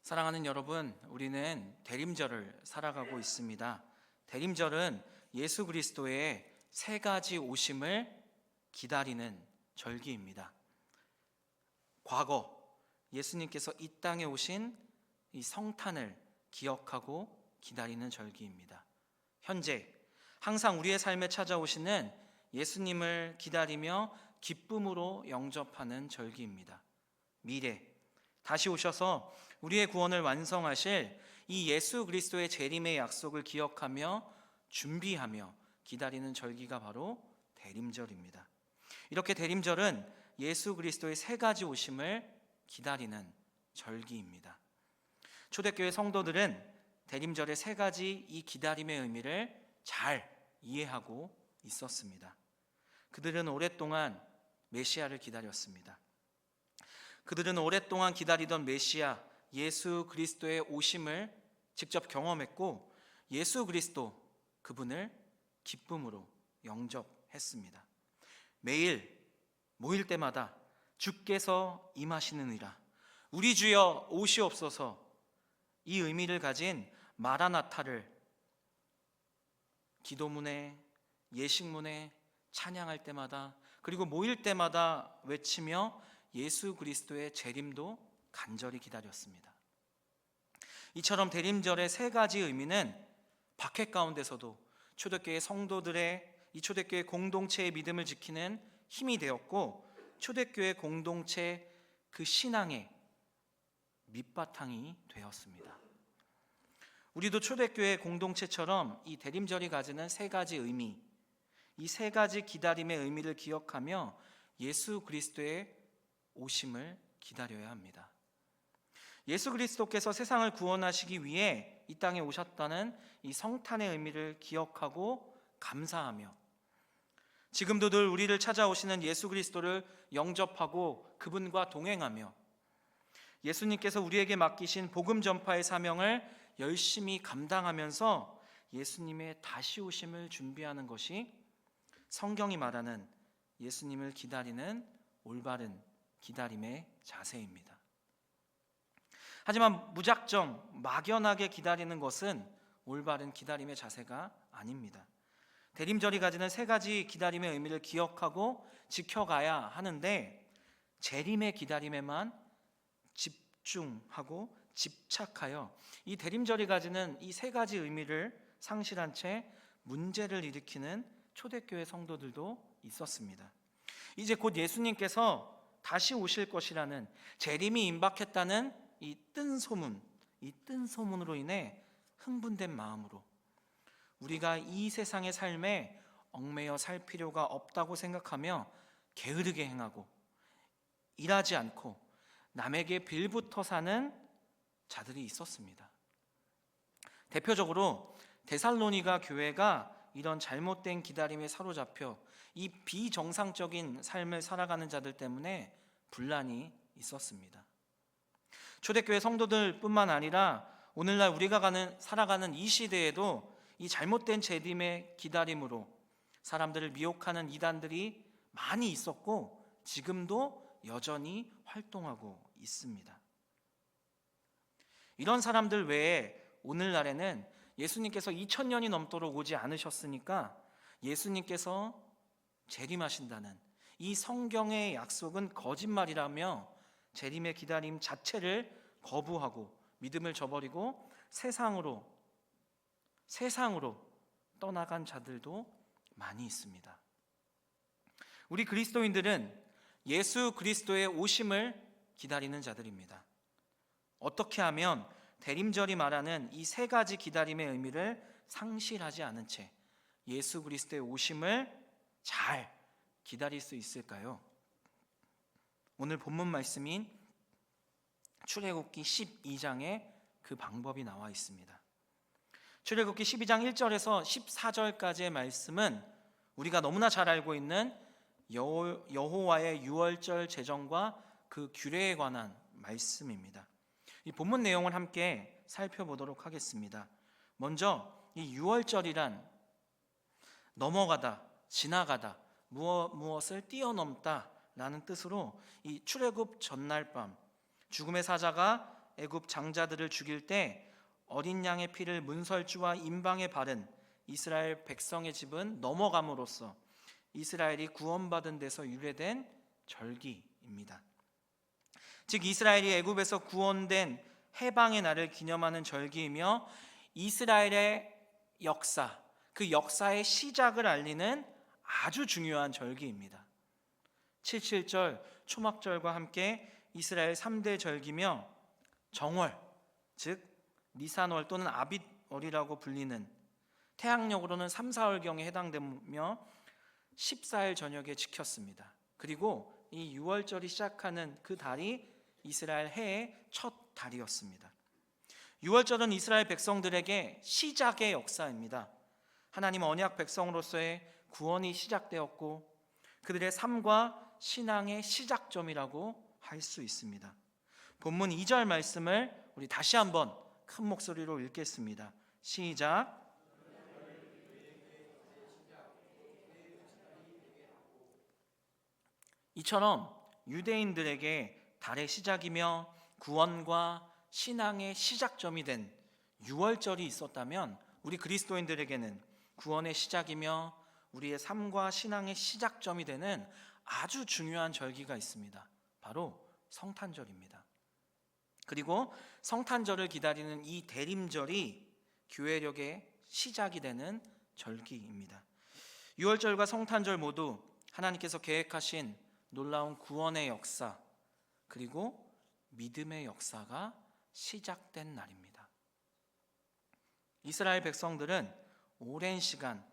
사랑하는 여러분, 우리는 대림절을 살아가고 있습니다. 대림절은 예수 그리스도의 세 가지 오심을 기다리는 절기입니다. 과거 예수님께서 이 땅에 오신 이 성탄을 기억하고 기다리는 절기입니다. 현재 항상 우리의 삶에 찾아오시는 예수님을 기다리며 기쁨으로 영접하는 절기입니다. 미래 다시 오셔서 우리의 구원을 완성하실 이 예수 그리스도의 재림의 약속을 기억하며 준비하며 기다리는 절기가 바로 대림절입니다. 이렇게 대림절은 예수 그리스도의 세 가지 오심을 기다리는 절기입니다. 초대교회 성도들은 대림절의 세 가지 이 기다림의 의미를 잘 이해하고 있었습니다. 그들은 오랫동안 메시아를 기다렸습니다. 그들은 오랫동안 기다리던 메시아 예수 그리스도의 오심을 직접 경험했고 예수 그리스도 그분을 기쁨으로 영접했습니다. 매일 모일 때마다 주께서 임하시느니라, 우리 주여 오시옵소서, 이 의미를 가진 마라나타를 기도문에 예식문에 찬양할 때마다 그리고 모일 때마다 외치며 예수 그리스도의 재림도 간절히 기다렸습니다. 이처럼 대림절의 세 가지 의미는 박해 가운데서도 초대교회 성도들의 이 초대교회 공동체의 믿음을 지키는 힘이 되었고 초대교회 공동체 그 신앙의 밑바탕이 되었습니다. 우리도 초대교회 공동체처럼 이 대림절이 가지는 세 가지 의미, 이 세 가지 기다림의 의미를 기억하며 예수 그리스도의 오심을 기다려야 합니다. 예수 그리스도께서 세상을 구원하시기 위해 이 땅에 오셨다는 이 성탄의 의미를 기억하고 감사하며 지금도 늘 우리를 찾아오시는 예수 그리스도를 영접하고 그분과 동행하며 예수님께서 우리에게 맡기신 복음 전파의 사명을 열심히 감당하면서 예수님의 다시 오심을 준비하는 것이 성경이 말하는 예수님을 기다리는 올바른 기다림의 자세입니다. 하지만 무작정 막연하게 기다리는 것은 올바른 기다림의 자세가 아닙니다. 대림절이 가지는 세 가지 기다림의 의미를 기억하고 지켜가야 하는데 재림의 기다림에만 집중하고 집착하여 이 대림절이 가지는 이 세 가지 의미를 상실한 채 문제를 일으키는 초대교회 성도들도 있었습니다. 이제 곧 예수님께서 다시 오실 것이라는 재림이 임박했다는 이 뜬 소문으로 인해 흥분된 마음으로 우리가 이 세상의 삶에 얽매여 살 필요가 없다고 생각하며 게으르게 행하고 일하지 않고 남에게 빌부터 사는 자들이 있었습니다. 대표적으로 데살로니가 교회가 이런 잘못된 기다림에 사로잡혀 이 비정상적인 삶을 살아가는 자들 때문에 분란이 있었습니다. 초대교회 성도들뿐만 아니라 오늘날 우리가 살아가는 이 시대에도 이 잘못된 재림의 기다림으로 사람들을 미혹하는 이단들이 많이 있었고 지금도 여전히 활동하고 있습니다. 이런 사람들 외에 오늘날에는 예수님께서 2000년이 넘도록 오지 않으셨으니까 예수님께서 재림하신다는 이 성경의 약속은 거짓말이라며 재림의 기다림 자체를 거부하고 믿음을 저버리고 세상으로 떠나간 자들도 많이 있습니다. 우리 그리스도인들은 예수 그리스도의 오심을 기다리는 자들입니다. 어떻게 하면 대림절이 말하는 이 세 가지 기다림의 의미를 상실하지 않은 채 예수 그리스도의 오심을 잘 기다릴 수 있을까요? 오늘 본문 말씀인 출애굽기 12장에 그 방법이 나와 있습니다. 출애굽기 12장 1절에서 14절까지의 말씀은 우리가 너무나 잘 알고 있는 여호와의 유월절 제정과 그 규례에 관한 말씀입니다. 이 본문 내용을 함께 살펴보도록 하겠습니다. 먼저 이 유월절이란 넘어가다, 지나가다, 무엇을 뛰어넘다 라는 뜻으로 이 출애굽 전날 밤 죽음의 사자가 애굽 장자들을 죽일 때 어린 양의 피를 문설주와 임방에 바른 이스라엘 백성의 집은 넘어감으로써 이스라엘이 구원받은 데서 유래된 절기입니다. 즉 이스라엘이 애굽에서 구원된 해방의 날을 기념하는 절기이며 이스라엘의 역사, 그 역사의 시작을 알리는 아주 중요한 절기입니다. 77절 초막절과 함께 이스라엘 3대 절기며 정월, 즉 니산월 또는 아빗월이라고 불리는 태양력으로는 3, 4월경에 해당되며 14일 저녁에 지켰습니다. 그리고 이 6월절이 시작하는 그 달이 이스라엘 해의 첫 달이었습니다. 6월절은 이스라엘 백성들에게 시작의 역사입니다. 하나님 언약 백성으로서의 구원이 시작되었고 그들의 삶과 신앙의 시작점이라고 할 수 있습니다. 본문 2절 말씀을 우리 다시 한번 큰 목소리로 읽겠습니다. 시작. 이처럼 유대인들에게 달의 시작이며 구원과 신앙의 시작점이 된 6월절이 있었다면 우리 그리스도인들에게는 구원의 시작이며 우리의 삶과 신앙의 시작점이 되는 아주 중요한 절기가 있습니다. 바로 성탄절입니다. 그리고 성탄절을 기다리는 이 대림절이 교회력의 시작이 되는 절기입니다. 6월절과 성탄절 모두 하나님께서 계획하신 놀라운 구원의 역사 그리고 믿음의 역사가 시작된 날입니다. 이스라엘 백성들은 오랜 시간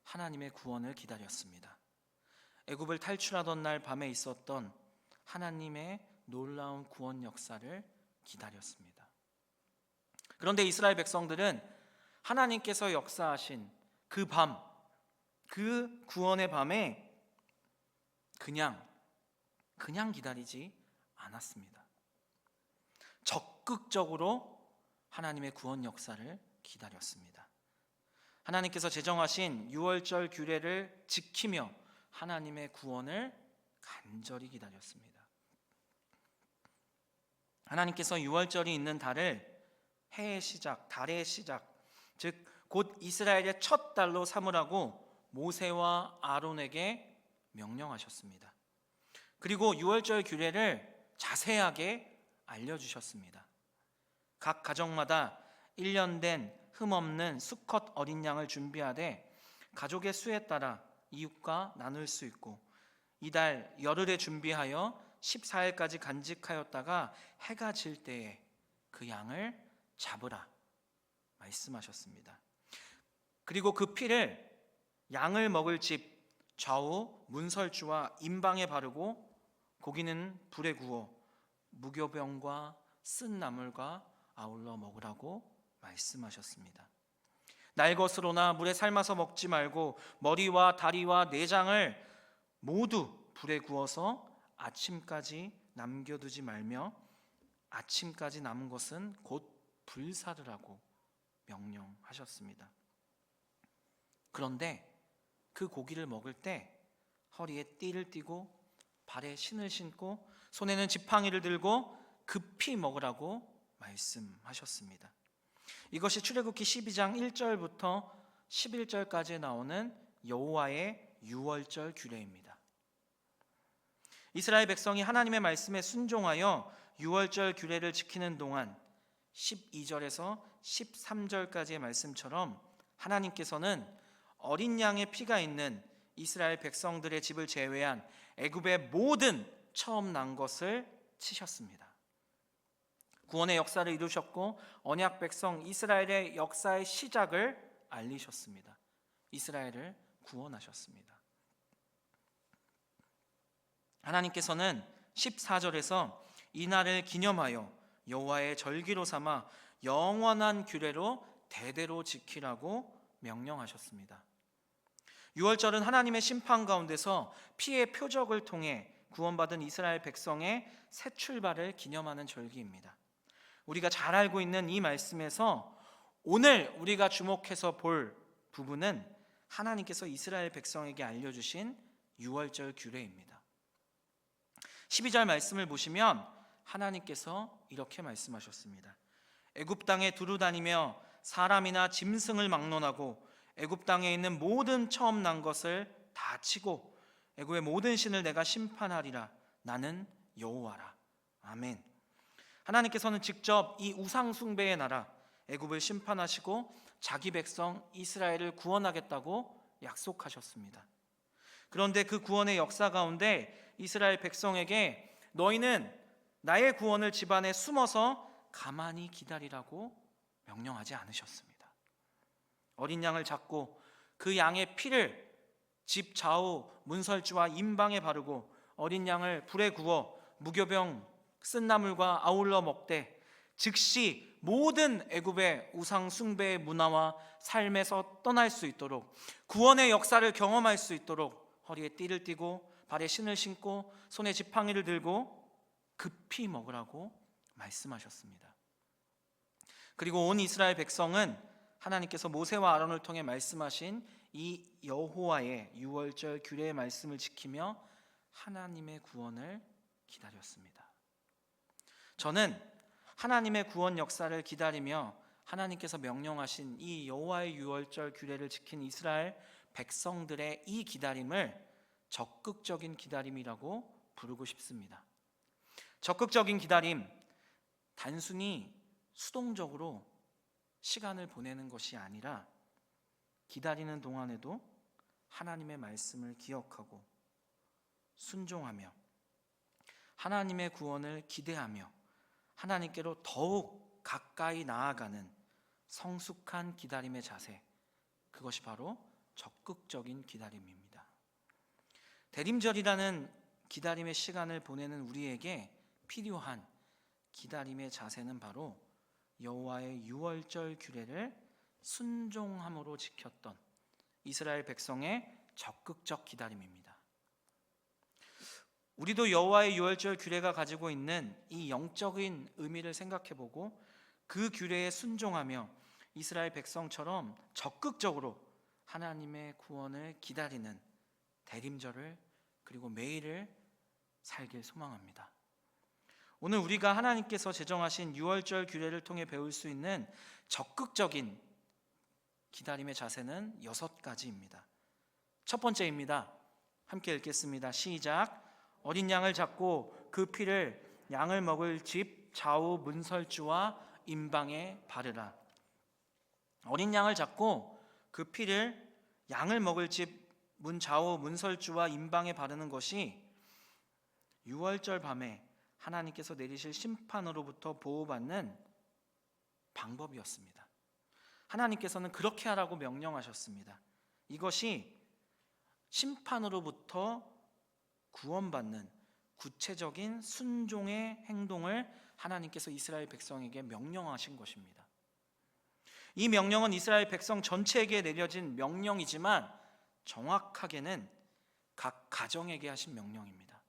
하나님의 구원을 기다렸습니다. 애굽을 탈출하던 날 밤에 있었던 하나님의 놀라운 구원 역사를 기다렸습니다. 그런데 이스라엘 백성들은 하나님께서 역사하신 그 밤, 그 구원의 밤에 그냥 기다리지 않았습니다. 적극적으로 하나님의 구원 역사를 기다렸습니다. 하나님께서 제정하신 6월절 규례를 지키며 하나님의 구원을 간절히 기다렸습니다. 하나님께서 6월절이 있는 달을 해의 시작, 달의 시작, 즉 곧 이스라엘의 첫 달로 삼으라고 모세와 아론에게 명령하셨습니다. 그리고 6월절 규례를 자세하게 알려주셨습니다. 각 가정마다 1년 된 흠없는 수컷 어린 양을 준비하되 가족의 수에 따라 이웃과 나눌 수 있고 이달 열흘에 준비하여 14일까지 간직하였다가 해가 질 때에 그 양을 잡으라 말씀하셨습니다. 그리고 그 피를 양을 먹을 집 좌우 문설주와 임방에 바르고 고기는 불에 구워 무교병과 쓴 나물과 아울러 먹으라고 말씀하셨습니다. 날것으로나 물에 삶아서 먹지 말고 머리와 다리와 내장을 모두 불에 구워서 아침까지 남겨두지 말며 아침까지 남은 것은 곧 불사르라고 명령하셨습니다. 그런데 그 고기를 먹을 때 허리에 띠를 띠고 발에 신을 신고 손에는 지팡이를 들고 급히 먹으라고 말씀하셨습니다. 이것이 출애굽기 12장 1절부터 11절까지 나오는 여호와의 6월절 규례입니다. 이스라엘 백성이 하나님의 말씀에 순종하여 6월절 규례를 지키는 동안 12절에서 13절까지의 말씀처럼 하나님께서는 어린 양의 피가 있는 이스라엘 백성들의 집을 제외한 애굽의 모든 처음 난 것을 치셨습니다. 구원의 역사를 이루셨고 언약 백성 이스라엘의 역사의 시작을 알리셨습니다. 이스라엘을 구원하셨습니다. 하나님께서는 14절에서 이 날을 기념하여 여호와의 절기로 삼아 영원한 규례로 대대로 지키라고 명령하셨습니다. 6월절은 하나님의 심판 가운데서 피의 표적을 통해 구원받은 이스라엘 백성의 새 출발을 기념하는 절기입니다. 우리가 잘 알고 있는 이 말씀에서 오늘 우리가 주목해서 볼 부분은 하나님께서 이스라엘 백성에게 알려주신 6월절 규례입니다. 12절 말씀을 보시면 하나님께서 이렇게 말씀하셨습니다. 애굽 땅에 두루 다니며 사람이나 짐승을 막론하고 애굽 땅에 있는 모든 처음 난 것을 다 치고 애굽의 모든 신을 내가 심판하리라. 나는 여호와라. 아멘. 하나님께서는 직접 이 우상 숭배의 나라 애굽을 심판하시고 자기 백성 이스라엘을 구원하겠다고 약속하셨습니다. 그런데 그 구원의 역사 가운데 이스라엘 백성에게 너희는 나의 구원을 집안에 숨어서 가만히 기다리라고 명령하지 않으셨습니다. 어린 양을 잡고 그 양의 피를 집 좌우 문설주와 임방에 바르고 어린 양을 불에 구워 무교병 쓴나물과 아울러 먹되 즉시 모든 애굽의 우상 숭배의 문화와 삶에서 떠날 수 있도록 구원의 역사를 경험할 수 있도록 허리에 띠를 띠고 발에 신을 신고 손에 지팡이를 들고 급히 먹으라고 말씀하셨습니다. 그리고 온 이스라엘 백성은 하나님께서 모세와 아론을 통해 말씀하신 이 여호와의 유월절 규례의 말씀을 지키며 하나님의 구원을 기다렸습니다. 저는 하나님의 구원 역사를 기다리며 하나님께서 명령하신 이 여호와의 유월절 규례를 지킨 이스라엘 백성들의 이 기다림을 적극적인 기다림이라고 부르고 싶습니다. 적극적인 기다림, 단순히 수동적으로 시간을 보내는 것이 아니라 기다리는 동안에도 하나님의 말씀을 기억하고 순종하며 하나님의 구원을 기대하며 하나님께로 더욱 가까이 나아가는 성숙한 기다림의 자세, 그것이 바로 적극적인 기다림입니다. 대림절이라는 기다림의 시간을 보내는 우리에게 필요한 기다림의 자세는 바로 여호와의 유월절 규례를 순종함으로 지켰던 이스라엘 백성의 적극적 기다림입니다. 우리도 여호와의 유월절 규례가 가지고 있는 이 영적인 의미를 생각해보고 그 규례에 순종하며 이스라엘 백성처럼 적극적으로 하나님의 구원을 기다리는 대림절을 그리고 매일을 살길 소망합니다. 오늘 우리가 하나님께서 제정하신 유월절 규례를 통해 배울 수 있는 적극적인 기다림의 자세는 6가지입니다. 첫 번째입니다. 함께 읽겠습니다. 시작. 어린 양을 잡고 그 피를 양을 먹을 집 좌우 문설주와 임방에 바르라. 어린 양을 잡고 그 피를 양을 먹을 집 문 좌우 문설주와 임방에 바르는 것이 유월절 밤에 하나님께서 내리실 심판으로부터 보호받는 방법이었습니다. 하나님께서는 그렇게 하라고 명령하셨습니다. 이것이 심판으로부터 구원받는 구체적인 순종의 행동을 하나님께서 이스라엘 백성에게 명령하신 것입니다. 이 명령은 이스라엘 백성 전체에게 내려진 명령이지만 정확하게는 각 가정에게 하신 명령입니다.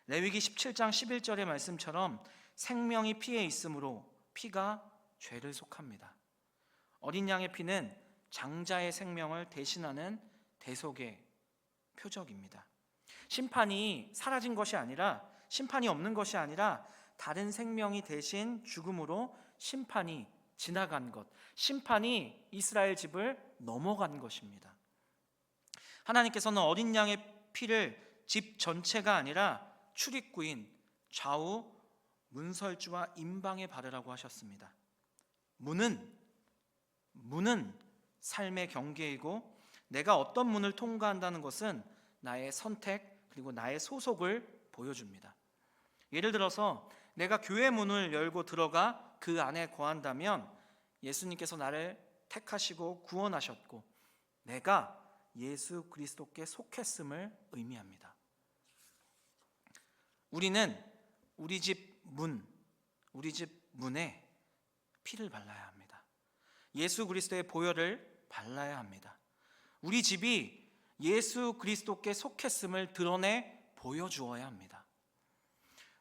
레위기 17장 11절의 말씀처럼 생명이 피에 있으므로 피가 죄를 속합니다. 어린 양의 피는 장자의 생명을 대신하는 대속의 표적입니다. 심판이 사라진 것이 아니라 심판이 없는 것이 아니라 다른 생명이 대신 죽음으로 심판이 지나간 것, 심판이 이스라엘 집을 넘어간 것입니다. 하나님께서는 어린 양의 피를 집 전체가 아니라 출입구인 좌우 문설주와 임방에 바르라고 하셨습니다. 문은 삶의 경계이고 내가 어떤 문을 통과한다는 것은 나의 선택 그리고 나의 소속을 보여줍니다. 예를 들어서 내가 교회 문을 열고 들어가 그 안에 거한다면 예수님께서 나를 택하시고 구원하셨고 내가 예수 그리스도께 속했음을 의미합니다. 우리는 우리 집 문에 피를 발라야 합니다. 예수 그리스도의 보혈을 발라야 합니다. 우리 집이 예수 그리스도께 속했음을 드러내 보여주어야 합니다.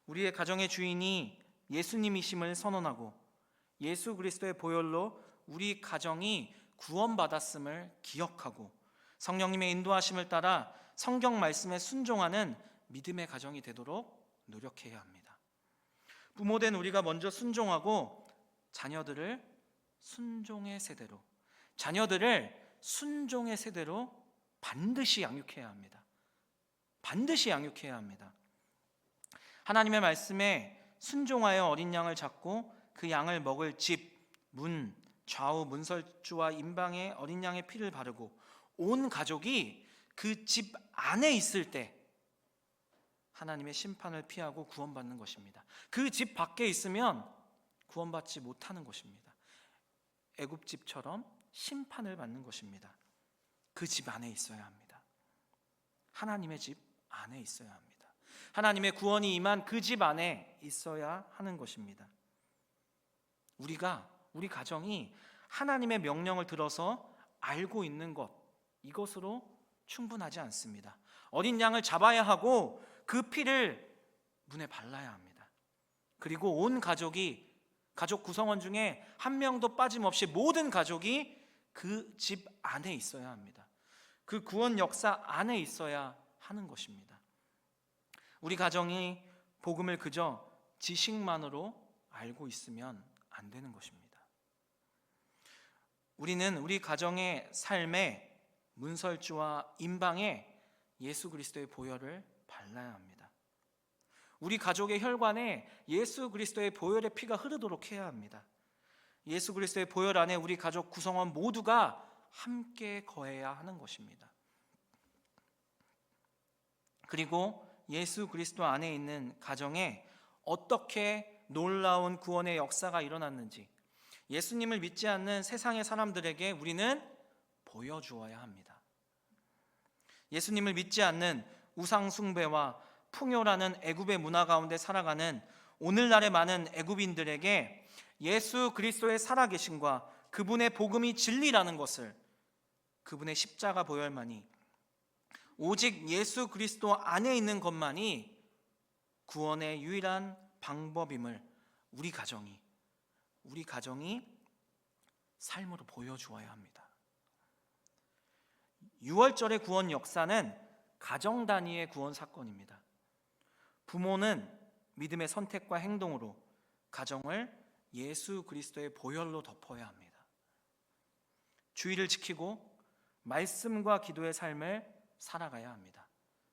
우리의 가정의 주인이 예수님이심을 선언하고 예수 그리스도의 보혈로 우리 가정이 구원받았음을 기억하고 성령님의 인도하심을 따라 성경 말씀에 순종하는 믿음의 가정이 되도록 노력해야 합니다. 부모된 우리가 먼저 순종하고 자녀들을 순종의 세대로, 자녀들을 순종의 세대로 반드시 양육해야 합니다. 반드시 양육해야 합니다. 하나님의 말씀에 순종하여 어린 양을 잡고 그 양을 먹을 집, 문, 좌우 문설주와 임방에 어린 양의 피를 바르고 온 가족이 그 집 안에 있을 때 하나님의 심판을 피하고 구원받는 것입니다. 그 집 밖에 있으면 구원받지 못하는 것입니다. 애굽집처럼 심판을 받는 것입니다. 그 집 안에 있어야 합니다. 하나님의 집 안에 있어야 합니다. 하나님의 구원이 임한 그 집 안에 있어야 하는 것입니다. 우리 가정이 하나님의 명령을 들어서 알고 있는 것, 이것으로 충분하지 않습니다. 어린 양을 잡아야 하고 그 피를 문에 발라야 합니다. 그리고 온 가족이, 가족 구성원 중에 한 명도 빠짐없이 모든 가족이 그 집 안에 있어야 합니다. 그 구원 역사 안에 있어야 하는 것입니다. 우리 가정이 복음을 그저 지식만으로 알고 있으면 안 되는 것입니다. 우리는 우리 가정의 삶에 문설주와 임방에 예수 그리스도의 보혈을 발라야 합니다. 우리 가족의 혈관에 예수 그리스도의 보혈의 피가 흐르도록 해야 합니다. 예수 그리스도의 보혈 안에 우리 가족 구성원 모두가 함께 거해야 하는 것입니다. 그리고 예수 그리스도 안에 있는 가정에 어떻게 놀라운 구원의 역사가 일어났는지 예수님을 믿지 않는 세상의 사람들에게 우리는 보여주어야 합니다. 예수님을 믿지 않는 우상 숭배와 풍요라는 애굽의 문화 가운데 살아가는 오늘날의 많은 애굽인들에게 예수 그리스도의 살아계심과 그분의 복음이 진리라는 것을, 그분의 십자가 보혈만이, 오직 예수 그리스도 안에 있는 것만이 구원의 유일한 방법임을 우리 가정이 삶으로 보여주어야 합니다. 6월절의 구원 역사는 가정 단위의 구원 사건입니다. 부모는 믿음의 선택과 행동으로 가정을 예수 그리스도의 보혈로 덮어야 합니다. 주의를 지키고 말씀과 기도의 삶을 살아가야 합니다.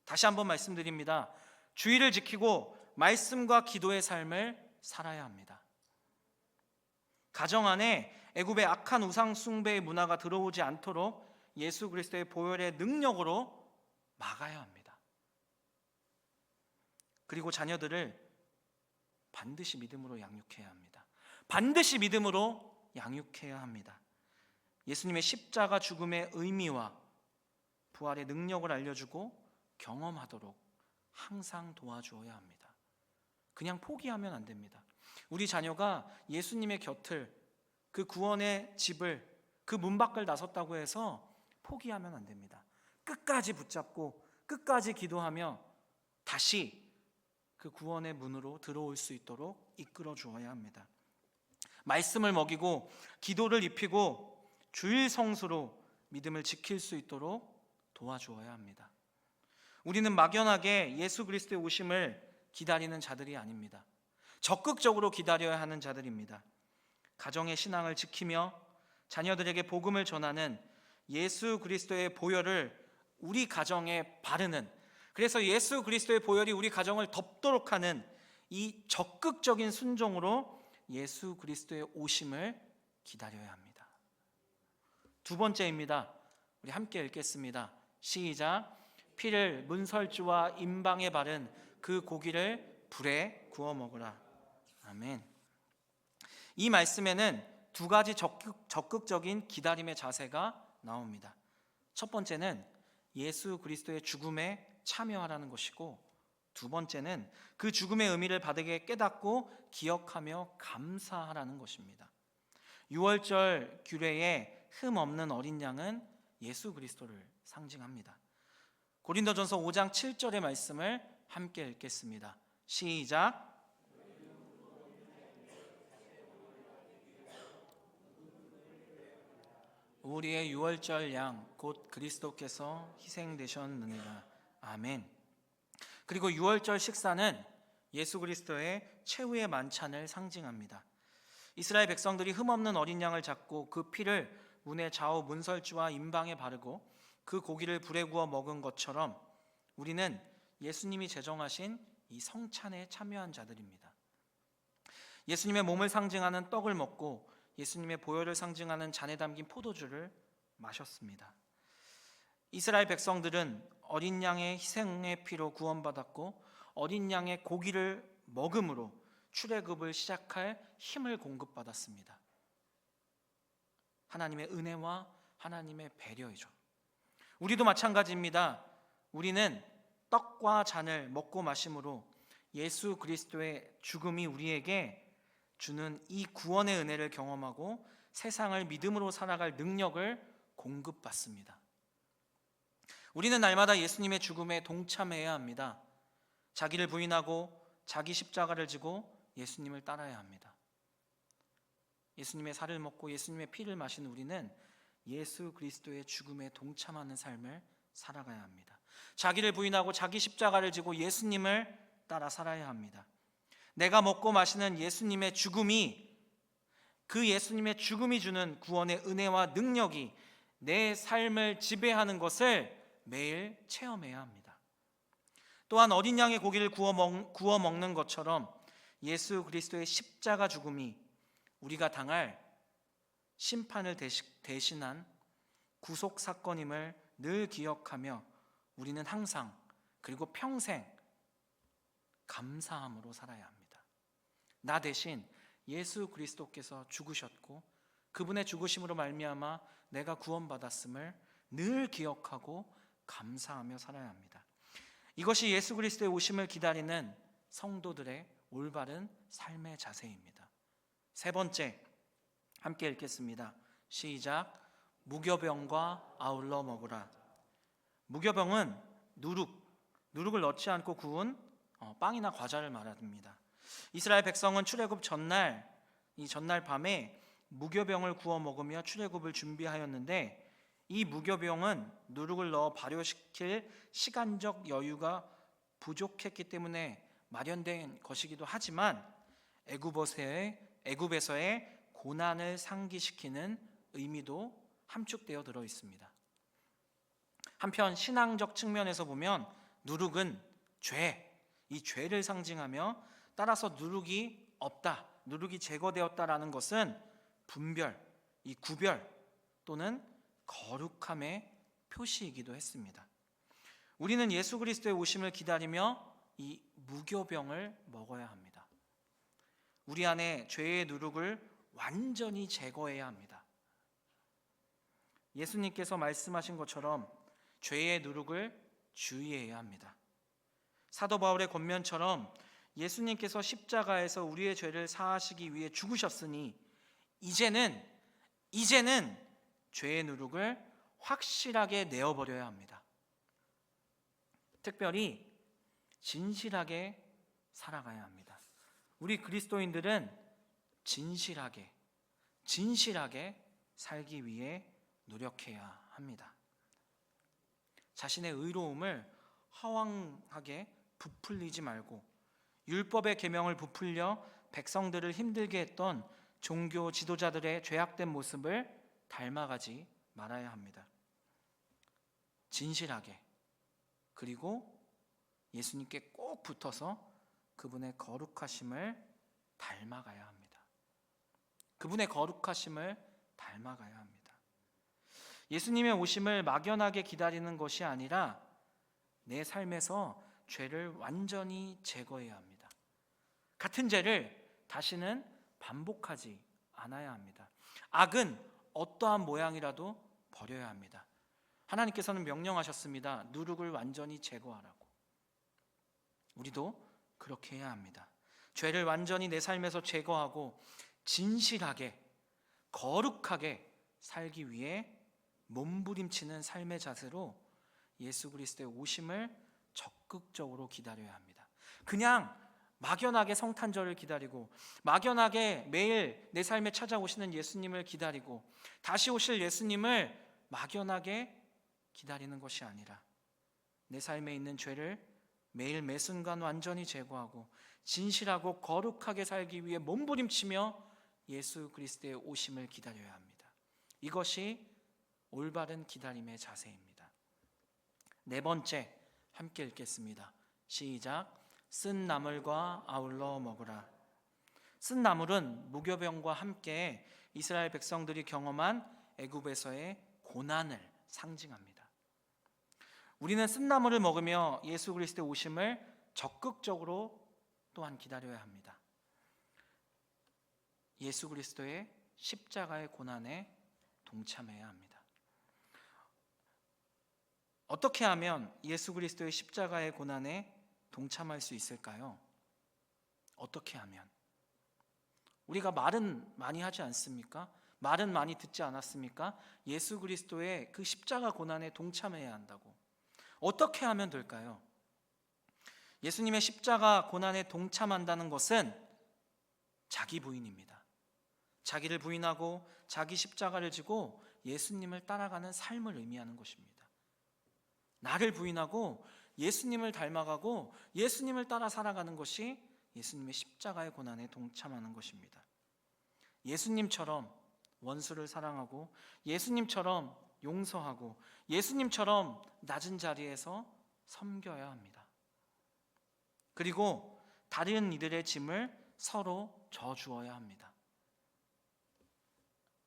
다시 한번 말씀드립니다. 주의를 지키고 말씀과 기도의 삶을 살아야 합니다. 가정 안에 애굽의 악한 우상 숭배의 문화가 들어오지 않도록 예수 그리스도의 보혈의 능력으로 막아야 합니다. 그리고 자녀들을 반드시 믿음으로 양육해야 합니다. 반드시 믿음으로 양육해야 합니다. 예수님의 십자가 죽음의 의미와 부활의 능력을 알려주고 경험하도록 항상 도와주어야 합니다. 그냥 포기하면 안 됩니다. 우리 자녀가 예수님의 곁을, 그 구원의 집을, 그 문 밖을 나섰다고 해서 포기하면 안 됩니다. 끝까지 붙잡고 끝까지 기도하며 다시 그 구원의 문으로 들어올 수 있도록 이끌어 주어야 합니다. 말씀을 먹이고 기도를 입히고 주일 성수로 믿음을 지킬 수 있도록 도와주어야 합니다. 우리는 막연하게 예수 그리스도의 오심을 기다리는 자들이 아닙니다. 적극적으로 기다려야 하는 자들입니다. 가정의 신앙을 지키며 자녀들에게 복음을 전하는 예수 그리스도의 보혈을 우리 가정에 바르는, 그래서 예수 그리스도의 보혈이 우리 가정을 덮도록 하는 이 적극적인 순종으로 예수 그리스도의 오심을 기다려야 합니다. 두 번째입니다. 우리 함께 읽겠습니다. 시작. 피를 문설주와 임방에 바른 그 고기를 불에 구워 먹으라. 아멘. 이 말씀에는 두 가지 적극적인 기다림의 자세가 나옵니다. 첫 번째는 예수 그리스도의 죽음에 참여하라는 것이고, 두 번째는 그 죽음의 의미를 바르게 깨닫고 기억하며 감사하라는 것입니다. 6월절 규례에 흠 없는 어린 양은 예수 그리스도를 상징합니다. 고린도전서 5장 7절의 말씀을 함께 읽겠습니다. 시작. 우리의 6월절 양 곧 그리스도께서 희생되셨느니라. 아멘. 그리고 6월절 식사는 예수 그리스도의 최후의 만찬을 상징합니다. 이스라엘 백성들이 흠없는 어린 양을 잡고 그 피를 문의 좌우 문설주와 임방에 바르고 그 고기를 불에 구워 먹은 것처럼 우리는 예수님이 제정하신 이 성찬에 참여한 자들입니다. 예수님의 몸을 상징하는 떡을 먹고 예수님의 보혈을 상징하는 잔에 담긴 포도주를 마셨습니다. 이스라엘 백성들은 어린 양의 희생의 피로 구원받았고 어린 양의 고기를 먹음으로 출애굽을 시작할 힘을 공급받았습니다. 하나님의 은혜와 하나님의 배려이죠. 우리도 마찬가지입니다. 우리는 떡과 잔을 먹고 마심으로 예수 그리스도의 죽음이 우리에게 주는 이 구원의 은혜를 경험하고 세상을 믿음으로 살아갈 능력을 공급받습니다. 우리는 날마다 예수님의 죽음에 동참해야 합니다. 자기를 부인하고 자기 십자가를 지고 예수님을 따라야 합니다. 예수님의 살을 먹고 예수님의 피를 마신 우리는 예수 그리스도의 죽음에 동참하는 삶을 살아가야 합니다. 자기를 부인하고 자기 십자가를 지고 예수님을 따라 살아야 합니다. 내가 먹고 마시는 예수님의 죽음이, 그 예수님의 죽음이 주는 구원의 은혜와 능력이 내 삶을 지배하는 것을 매일 체험해야 합니다. 또한 어린 양의 고기를 구워 먹는 것처럼 예수 그리스도의 십자가 죽음이 우리가 당할 심판을 대신한 구속 사건임을 늘 기억하며 우리는 항상 그리고 평생 감사함으로 살아야 합니다. 나 대신 예수 그리스도께서 죽으셨고 그분의 죽으심으로 말미암아 내가 구원받았음을 늘 기억하고 감사하며 살아야 합니다. 이것이 예수 그리스도의 오심을 기다리는 성도들의 올바른 삶의 자세입니다. 세 번째, 함께 읽겠습니다. 시작. 무교병과 아울러 먹으라. 무교병은 누룩을 넣지 않고 구운 빵이나 과자를 말합니다. 이스라엘 백성은 출애굽 전날 밤에 무교병을 구워 먹으며 출애굽을 준비하였는데 이 무교병은 누룩을 넣어 발효시킬 시간적 여유가 부족했기 때문에 마련된 것이기도 하지만 애굽에서의 고난을 상기시키는 의미도 함축되어 들어 있습니다. 한편 신앙적 측면에서 보면 누룩은 이 죄를 상징하며 따라서 누룩이 없다, 누룩이 제거되었다라는 것은 분별, 이 구별 또는 거룩함의 표시이기도 했습니다. 우리는 예수 그리스도의 오심을 기다리며 이 무교병을 먹어야 합니다. 우리 안에 죄의 누룩을 완전히 제거해야 합니다. 예수님께서 말씀하신 것처럼 죄의 누룩을 주의해야 합니다. 사도 바울의 권면처럼 예수님께서 십자가에서 우리의 죄를 사하시기 위해 죽으셨으니 이제는 죄의 누룩을 확실하게 내어버려야 합니다. 특별히 진실하게 살아가야 합니다. 우리 그리스도인들은 진실하게 살기 위해 노력해야 합니다. 자신의 의로움을 허황하게 부풀리지 말고 율법의 계명을 부풀려 백성들을 힘들게 했던 종교 지도자들의 죄악된 모습을 닮아가지 말아야 합니다. 진실하게, 그리고 예수님께 꼭 붙어서 그분의 거룩하심을 닮아가야 합니다. 그분의 거룩하심을 닮아가야 합니다. 예수님의 오심을 막연하게 기다리는 것이 아니라 내 삶에서 죄를 완전히 제거해야 합니다. 같은 죄를 다시는 반복하지 않아야 합니다. 악은 어떠한 모양이라도 버려야 합니다. 하나님께서는 명령하셨습니다. 누룩을 완전히 제거하라고. 우리도 그렇게 해야 합니다. 죄를 완전히 내 삶에서 제거하고 진실하게, 거룩하게 살기 위해 몸부림치는 삶의 자세로 예수 그리스도의 오심을 적극적으로 기다려야 합니다. 그냥 막연하게 성탄절을 기다리고 막연하게 매일 내 삶에 찾아오시는 예수님을 기다리고 다시 오실 예수님을 막연하게 기다리는 것이 아니라 내 삶에 있는 죄를 매일 매 순간 완전히 제거하고 진실하고 거룩하게 살기 위해 몸부림치며 예수 그리스도의 오심을 기다려야 합니다. 이것이 올바른 기다림의 자세입니다. 네 번째, 함께 읽겠습니다. 시작. 쓴 나물과 아울러 먹으라. 쓴 나물은 무교병과 함께 이스라엘 백성들이 경험한 애굽에서의 고난을 상징합니다. 우리는 쓴 나물을 먹으며 예수 그리스도의 오심을 적극적으로 또한 기다려야 합니다. 예수 그리스도의 십자가의 고난에 동참해야 합니다. 어떻게 하면 예수 그리스도의 십자가의 고난에 동참할 수 있을까요? 어떻게 하면? 우리가 말은 많이 하지 않습니까? 말은 많이 듣지 않았습니까? 예수 그리스도의 그 십자가 고난에 동참해야 한다고. 어떻게 하면 될까요? 예수님의 십자가 고난에 동참한다는 것은 자기 부인입니다. 자기를 부인하고 자기 십자가를 지고 예수님을 따라가는 삶을 의미하는 것입니다. 나를 부인하고 예수님을 닮아가고 예수님을 따라 살아가는 것이 예수님의 십자가의 고난에 동참하는 것입니다. 예수님처럼 원수를 사랑하고 예수님처럼 용서하고 예수님처럼 낮은 자리에서 섬겨야 합니다. 그리고 다른 이들의 짐을 서로 져주어야 합니다.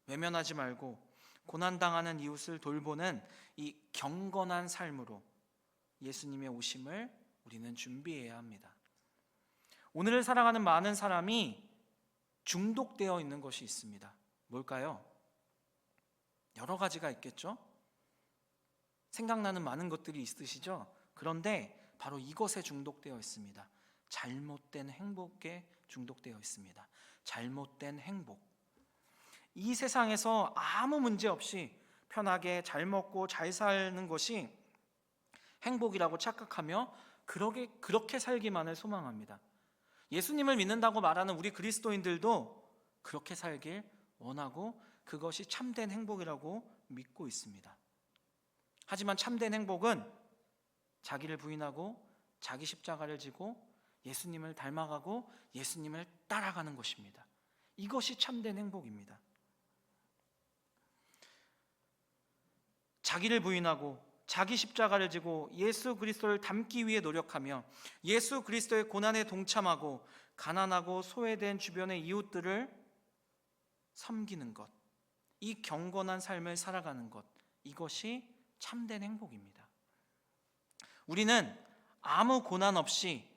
외면하지 말고 고난당하는 이웃을 돌보는 이 경건한 삶으로 예수님의 오심을 우리는 준비해야 합니다. 오늘을 살아가는 많은 사람이 중독되어 있는 것이 있습니다. 뭘까요? 여러 가지가 있겠죠? 생각나는 많은 것들이 있으시죠? 그런데 바로 이것에 중독되어 있습니다. 잘못된 행복에 중독되어 있습니다. 잘못된 행복. 이 세상에서 아무 문제 없이 편하게 잘 먹고 잘 사는 것이 행복이라고 착각하며 그렇게 살기만을 소망합니다. 예수님을 믿는다고 말하는 우리 그리스도인들도 그렇게 살길 원하고 그것이 참된 행복이라고 믿고 있습니다. 하지만 참된 행복은 자기를 부인하고 자기 십자가를 지고 예수님을 닮아가고 예수님을 따라가는 것입니다. 이것이 참된 행복입니다. 자기를 부인하고 자기 십자가를 지고 예수 그리스도를 닮기 위해 노력하며 예수 그리스도의 고난에 동참하고 가난하고 소외된 주변의 이웃들을 섬기는 것, 이 경건한 삶을 살아가는 것, 이것이 참된 행복입니다. 우리는 아무 고난 없이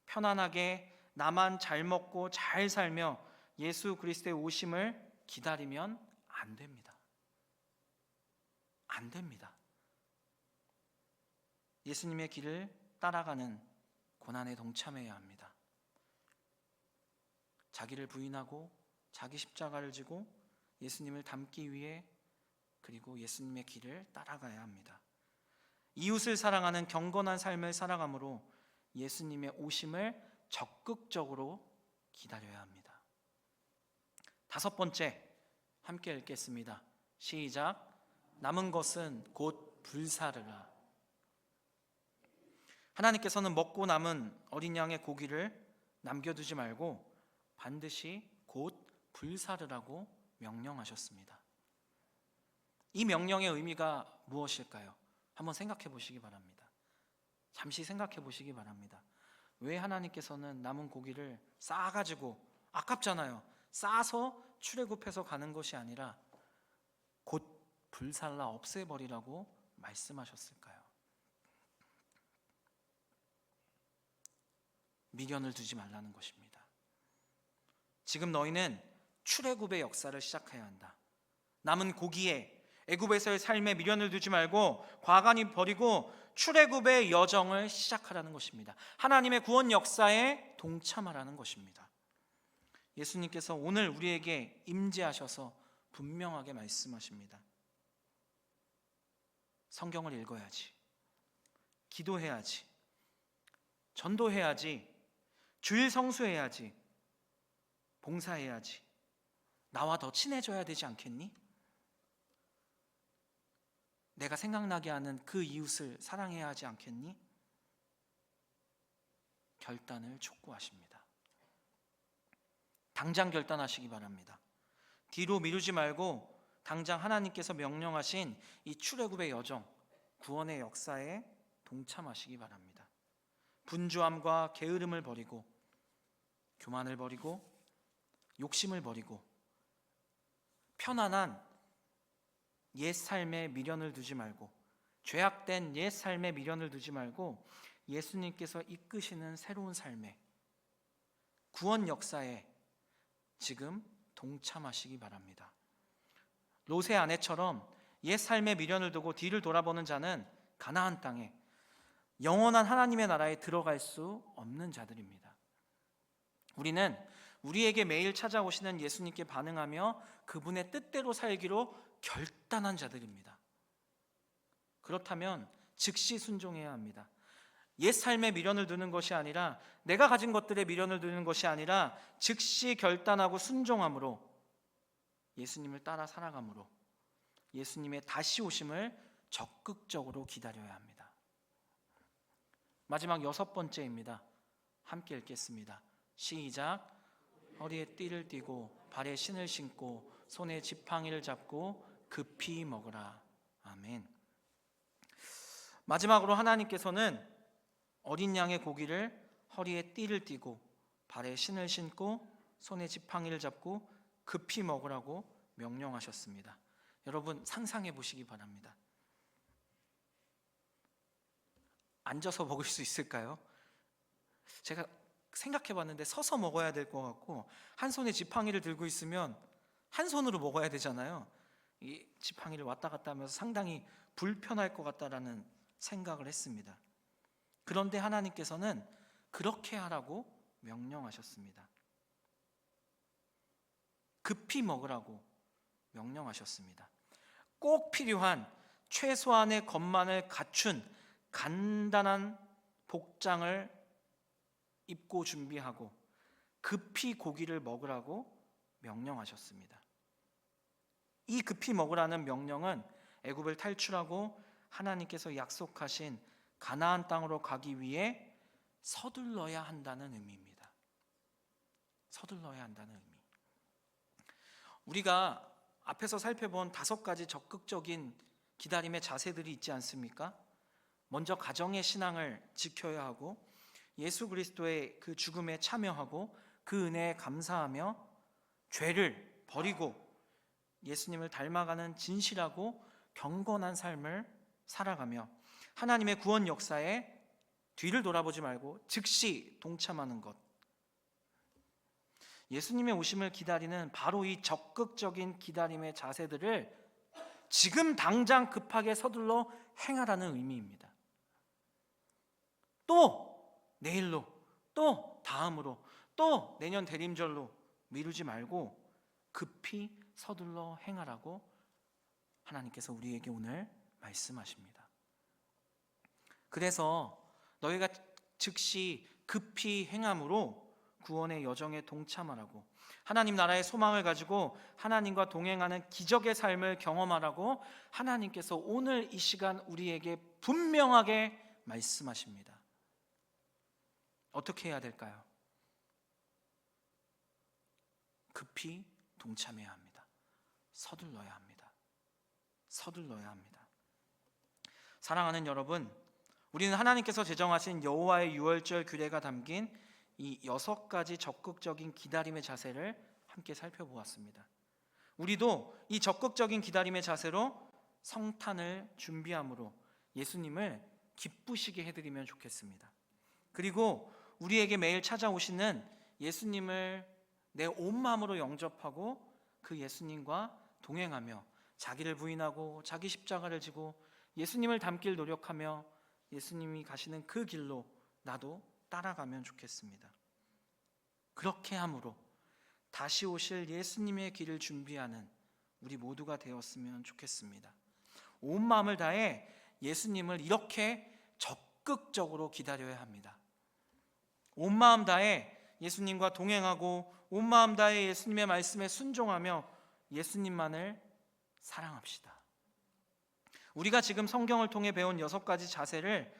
편안하게 나만 잘 먹고 잘 살며 예수 그리스도의 오심을 기다리면 안 됩니다. 안 됩니다. 예수님의 길을 따라가는 고난에 동참해야 합니다. 자기를 부인하고 자기 십자가를 지고 예수님을 닮기 위해 그리고 예수님의 길을 따라가야 합니다. 이웃을 사랑하는 경건한 삶을 살아감으로 예수님의 오심을 적극적으로 기다려야 합니다. 다섯 번째, 함께 읽겠습니다. 시작. 남은 것은 곧 불사르라. 하나님께서는 먹고 남은 어린 양의 고기를 남겨두지 말고 반드시 곧 불사르라고 명령하셨습니다. 이 명령의 의미가 무엇일까요? 한번 생각해 보시기 바랍니다. 잠시 생각해 보시기 바랍니다. 왜 하나님께서는 남은 고기를 싸가지고, 아깝잖아요, 싸서 출애굽해서 가는 것이 아니라 곧 불살라 없애버리라고 말씀하셨을까요? 미련을 두지 말라는 것입니다. 지금 너희는 출애굽의 역사를 시작해야 한다. 남은 고기에 애굽에서의 삶에 미련을 두지 말고 과감히 버리고 출애굽의 여정을 시작하라는 것입니다. 하나님의 구원 역사에 동참하라는 것입니다. 예수님께서 오늘 우리에게 임재하셔서 분명하게 말씀하십니다. 성경을 읽어야지, 기도해야지, 전도해야지, 주일 성수해야지, 봉사해야지, 나와 더 친해져야 되지 않겠니? 내가 생각나게 하는 그 이웃을 사랑해야 하지 않겠니? 결단을 촉구하십니다. 당장 결단하시기 바랍니다. 뒤로 미루지 말고 당장 하나님께서 명령하신 이 출애굽의 여정, 구원의 역사에 동참하시기 바랍니다. 분주함과 게으름을 버리고, 교만을 버리고, 욕심을 버리고, 편안한 옛 삶에 미련을 두지 말고, 죄악된 옛 삶에 미련을 두지 말고 예수님께서 이끄시는 새로운 삶에, 구원 역사에 지금 동참하시기 바랍니다. 롯의 아내처럼 옛 삶에 미련을 두고 뒤를 돌아보는 자는 가나안 땅에, 영원한 하나님의 나라에 들어갈 수 없는 자들입니다. 우리는 우리에게 매일 찾아오시는 예수님께 반응하며 그분의 뜻대로 살기로 결단한 자들입니다. 그렇다면 즉시 순종해야 합니다. 옛 삶에 미련을 두는 것이 아니라, 내가 가진 것들에 미련을 두는 것이 아니라 즉시 결단하고 순종함으로, 예수님을 따라 살아감으로 예수님의 다시 오심을 적극적으로 기다려야 합니다. 마지막 6번째입니다. 함께 읽겠습니다. 시작. 허리에 띠를 띠고 발에 신을 신고 손에 지팡이를 잡고 급히 먹으라. 아멘. 마지막으로 하나님께서는 어린 양의 고기를 허리에 띠를 띠고 발에 신을 신고 손에 지팡이를 잡고 급히 먹으라고 명령하셨습니다. 여러분 상상해 보시기 바랍니다. 앉아서 먹을 수 있을까요? 제가 생각해 봤는데 서서 먹어야 될 것 같고, 한 손에 지팡이를 들고 있으면 한 손으로 먹어야 되잖아요. 이 지팡이를 왔다 갔다 하면서 상당히 불편할 것 같다라는 생각을 했습니다. 그런데 하나님께서는 그렇게 하라고 명령하셨습니다. 급히 먹으라고 명령하셨습니다. 꼭 필요한 최소한의 것만을 갖춘 간단한 복장을 입고 준비하고 급히 고기를 먹으라고 명령하셨습니다. 이 급히 먹으라는 명령은 애굽을 탈출하고 하나님께서 약속하신 가나안 땅으로 가기 위해 서둘러야 한다는 의미입니다. 서둘러야 한다는 의미. 우리가 앞에서 살펴본 5가지 적극적인 기다림의 자세들이 있지 않습니까? 먼저 가정의 신앙을 지켜야 하고, 예수 그리스도의 그 죽음에 참여하고 그 은혜에 감사하며 죄를 버리고 예수님을 닮아가는 진실하고 경건한 삶을 살아가며 하나님의 구원 역사에 뒤를 돌아보지 말고 즉시 동참하는 것. 예수님의 오심을 기다리는 바로 이 적극적인 기다림의 자세들을 지금 당장 급하게 서둘러 행하라는 의미입니다. 또 내일로, 또 다음으로, 또 내년 대림절로 미루지 말고 급히 서둘러 행하라고 하나님께서 우리에게 오늘 말씀하십니다. 그래서 너희가 즉시 급히 행함으로 구원의 여정에 동참하라고, 하나님 나라의 소망을 가지고 하나님과 동행하는 기적의 삶을 경험하라고 하나님께서 오늘 이 시간 우리에게 분명하게 말씀하십니다. 어떻게 해야 될까요? 급히 동참해야 합니다. 서둘러야 합니다. 서둘러야 합니다. 사랑하는 여러분, 우리는 하나님께서 제정하신 여호와의 유월절 규례가 담긴 이 6가지 적극적인 기다림의 자세를 함께 살펴보았습니다. 우리도 이 적극적인 기다림의 자세로 성탄을 준비함으로 예수님을 기쁘시게 해드리면 좋겠습니다. 그리고 우리에게 매일 찾아오시는 예수님을 내 온 마음으로 영접하고 그 예수님과 동행하며 자기를 부인하고 자기 십자가를 지고 예수님을 닮길 노력하며 예수님이 가시는 그 길로 나도 따라가면 좋겠습니다. 그렇게 함으로 다시 오실 예수님의 길을 준비하는 우리 모두가 되었으면 좋겠습니다. 온 마음을 다해 예수님을 이렇게 적극적으로 기다려야 합니다. 온 마음 다해 예수님과 동행하고 온 마음 다해 예수님의 말씀에 순종하며 예수님만을 사랑합시다. 우리가 지금 성경을 통해 배운 6가지 자세를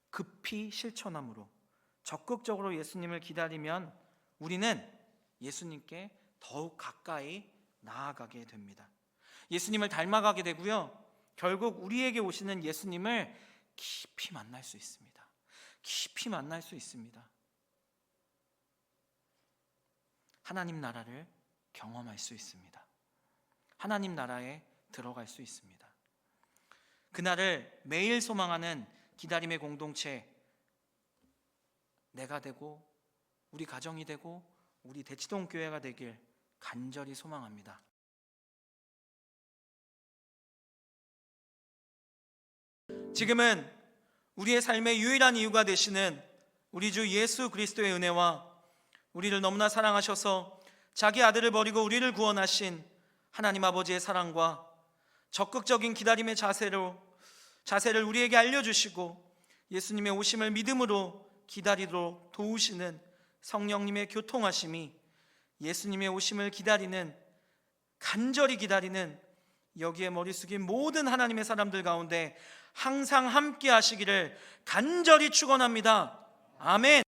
급히 실천함으로 적극적으로 예수님을 기다리면 우리는 예수님께 더욱 가까이 나아가게 됩니다. 예수님을 닮아가게 되고요. 결국 우리에게 오시는 예수님을 깊이 만날 수 있습니다. 깊이 만날 수 있습니다. 하나님 나라를 경험할 수 있습니다. 하나님 나라에 들어갈 수 있습니다. 그날을 매일 소망하는 기다림의 공동체, 내가 되고 우리 가정이 되고 우리 대치동 교회가 되길 간절히 소망합니다. 지금은 우리의 삶의 유일한 이유가 되시는 우리 주 예수 그리스도의 은혜와 우리를 너무나 사랑하셔서 자기 아들을 버리고 우리를 구원하신 하나님 아버지의 사랑과 적극적인 기다림의 자세를 우리에게 알려주시고 예수님의 오심을 믿음으로 기다리도록 도우시는 성령님의 교통하심이 예수님의 오심을 기다리는, 간절히 기다리는 여기에 머리 숙인 모든 하나님의 사람들 가운데 항상 함께 하시기를 간절히 축원합니다. 아멘.